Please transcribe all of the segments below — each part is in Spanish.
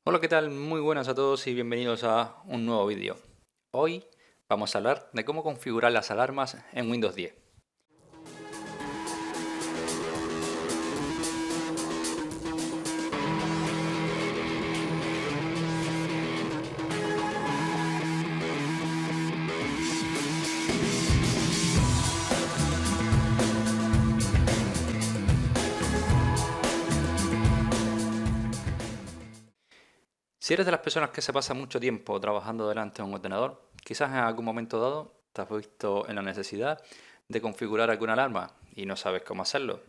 Hola, ¿qué tal? Muy buenas a todos y bienvenidos a un nuevo vídeo. Hoy vamos a hablar de cómo configurar las alarmas en Windows 10. Si eres de las personas que se pasa mucho tiempo trabajando delante de un ordenador, quizás en algún momento dado te has visto en la necesidad de configurar alguna alarma y no sabes cómo hacerlo.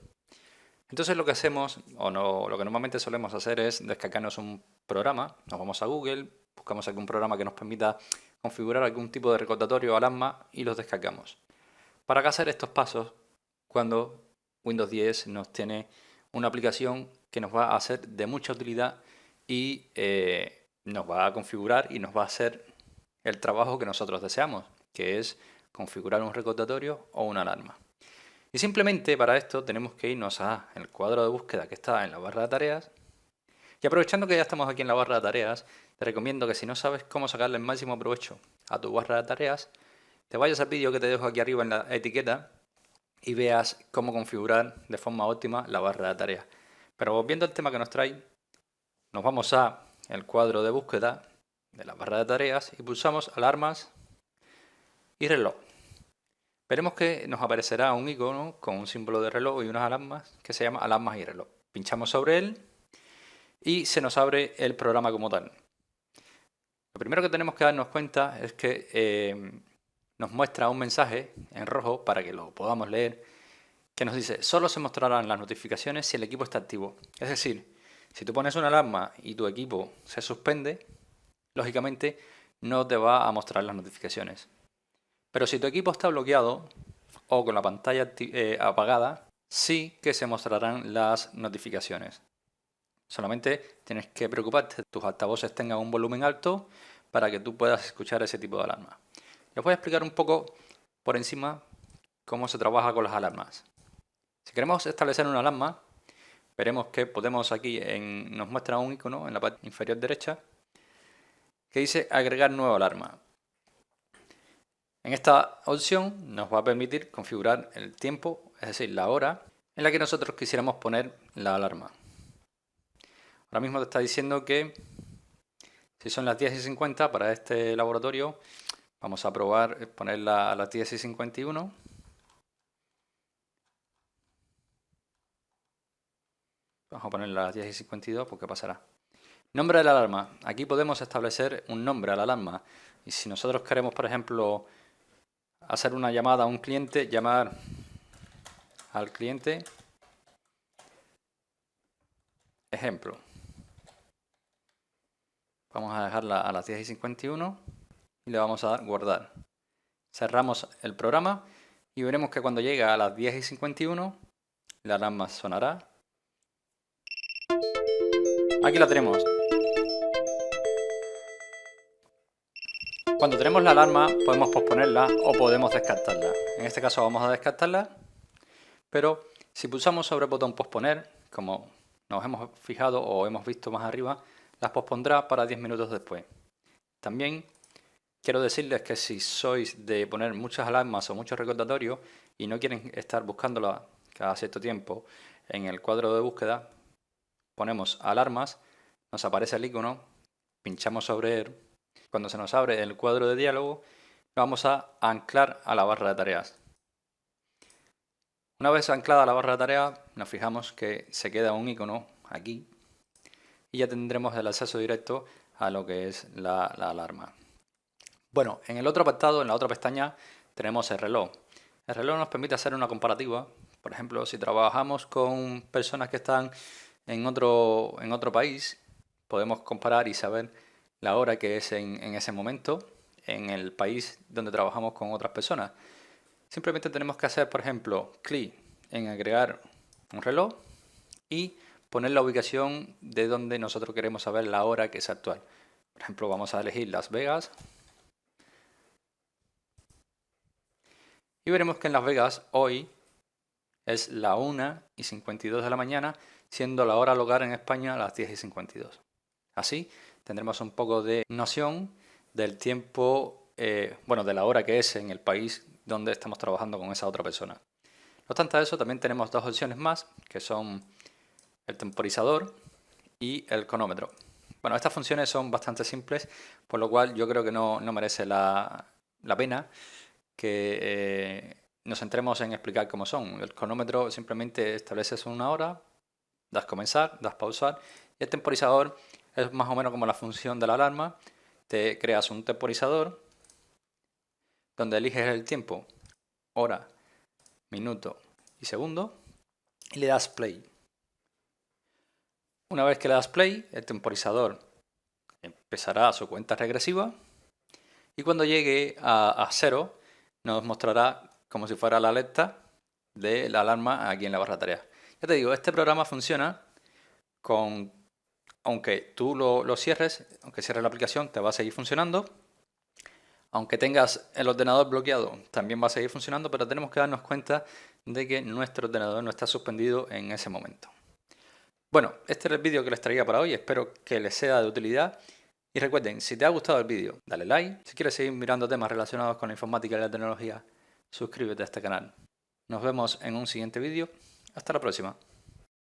Entonces lo que hacemos, o no, lo que normalmente solemos hacer es descargarnos un programa, nos vamos a Google, buscamos algún programa que nos permita configurar algún tipo de recordatorio o alarma y los descargamos. ¿Para qué hacer estos pasos cuando Windows 10 nos tiene una aplicación que nos va a ser de mucha utilidad y nos va a configurar y nos va a hacer el trabajo que nosotros deseamos, que es configurar un recordatorio o una alarma? Y simplemente para esto tenemos que irnos a el cuadro de búsqueda que está en la barra de tareas. Y aprovechando que ya estamos aquí en la barra de tareas, te recomiendo que si no sabes cómo sacarle el máximo provecho a tu barra de tareas, te vayas al vídeo que te dejo aquí arriba en la etiqueta y veas cómo configurar de forma óptima la barra de tareas. Pero volviendo al tema que nos trae, nos vamos a el cuadro de búsqueda de la barra de tareas y pulsamos alarmas y reloj. Veremos que nos aparecerá un icono con un símbolo de reloj y unas alarmas que se llama alarmas y reloj. Pinchamos sobre él y se nos abre el programa como tal. Lo primero que tenemos que darnos cuenta es que nos muestra un mensaje en rojo para que lo podamos leer, que nos dice: solo se mostrarán las notificaciones si el equipo está activo. Es decir, si tú pones una alarma y tu equipo se suspende, lógicamente no te va a mostrar las notificaciones. Pero si tu equipo está bloqueado o con la pantalla apagada, sí que se mostrarán las notificaciones. Solamente tienes que preocuparte que tus altavoces tengan un volumen alto para que tú puedas escuchar ese tipo de alarma. Les voy a explicar un poco por encima cómo se trabaja con las alarmas. Si queremos establecer una alarma, veremos que podemos aquí, nos muestra un icono en la parte inferior derecha que dice agregar nueva alarma. En esta opción nos va a permitir configurar el tiempo, es decir, la hora en la que nosotros quisiéramos poner la alarma. Ahora mismo te está diciendo que si son las 10:50 para este laboratorio, vamos a probar ponerla a las 10:51. Vamos a ponerla a las 10:52 porque pasará. Nombre de la alarma. Aquí podemos establecer un nombre a la alarma. Y si nosotros queremos, por ejemplo, hacer una llamada a un cliente, llamar al cliente, ejemplo. Vamos a dejarla a las 10:51 y le vamos a dar guardar. Cerramos el programa y veremos que cuando llegue a las 10:51 la alarma sonará. Aquí la tenemos. Cuando tenemos la alarma podemos posponerla o podemos descartarla. En este caso vamos a descartarla, pero si pulsamos sobre el botón posponer, como nos hemos fijado o hemos visto más arriba, las pospondrá para 10 minutos después. También quiero decirles que si sois de poner muchas alarmas o muchos recordatorios y no quieren estar buscándola cada cierto tiempo, en el cuadro de búsqueda ponemos alarmas, nos aparece el icono, pinchamos sobre él. Cuando se nos abre el cuadro de diálogo, vamos a anclar a la barra de tareas. Una vez anclada la barra de tareas, nos fijamos que se queda un icono aquí y ya tendremos el acceso directo a lo que es la alarma. Bueno, en el otro apartado, en la otra pestaña, tenemos el reloj. El reloj nos permite hacer una comparativa. Por ejemplo, si trabajamos con personas que están en otro país, podemos comparar y saber la hora que es en ese momento en el país donde trabajamos con otras personas. Simplemente tenemos que hacer, por ejemplo, clic en agregar un reloj y poner la ubicación de donde nosotros queremos saber la hora que es actual. Por ejemplo, vamos a elegir Las Vegas y veremos que en Las Vegas hoy es la 1:52 de la mañana, siendo la hora local en España las 10:52. Así tendremos un poco de noción del tiempo, de la hora que es en el país donde estamos trabajando con esa otra persona. No obstante eso, también tenemos dos opciones más, que son el temporizador y el cronómetro. Bueno, estas funciones son bastante simples, por lo cual yo creo que no merece la pena que nos centremos en explicar cómo son. El cronómetro simplemente estableces una hora, das comenzar, das pausar, y el temporizador es más o menos como la función de la alarma. Te creas un temporizador donde eliges el tiempo, hora, minuto y segundo, y le das play. Una vez que le das play, el temporizador empezará su cuenta regresiva y cuando llegue a 0 nos mostrará como si fuera la alerta de la alarma aquí en la barra de tareas. Ya te digo, este programa funciona aunque tú lo cierres, aunque cierres la aplicación, te va a seguir funcionando. Aunque tengas el ordenador bloqueado, también va a seguir funcionando, pero tenemos que darnos cuenta de que nuestro ordenador no está suspendido en ese momento. Bueno, este era el vídeo que les traía para hoy, espero que les sea de utilidad. Y recuerden, si te ha gustado el vídeo, dale like. Si quieres seguir mirando temas relacionados con la informática y la tecnología, suscríbete a este canal. Nos vemos en un siguiente vídeo. Hasta la próxima.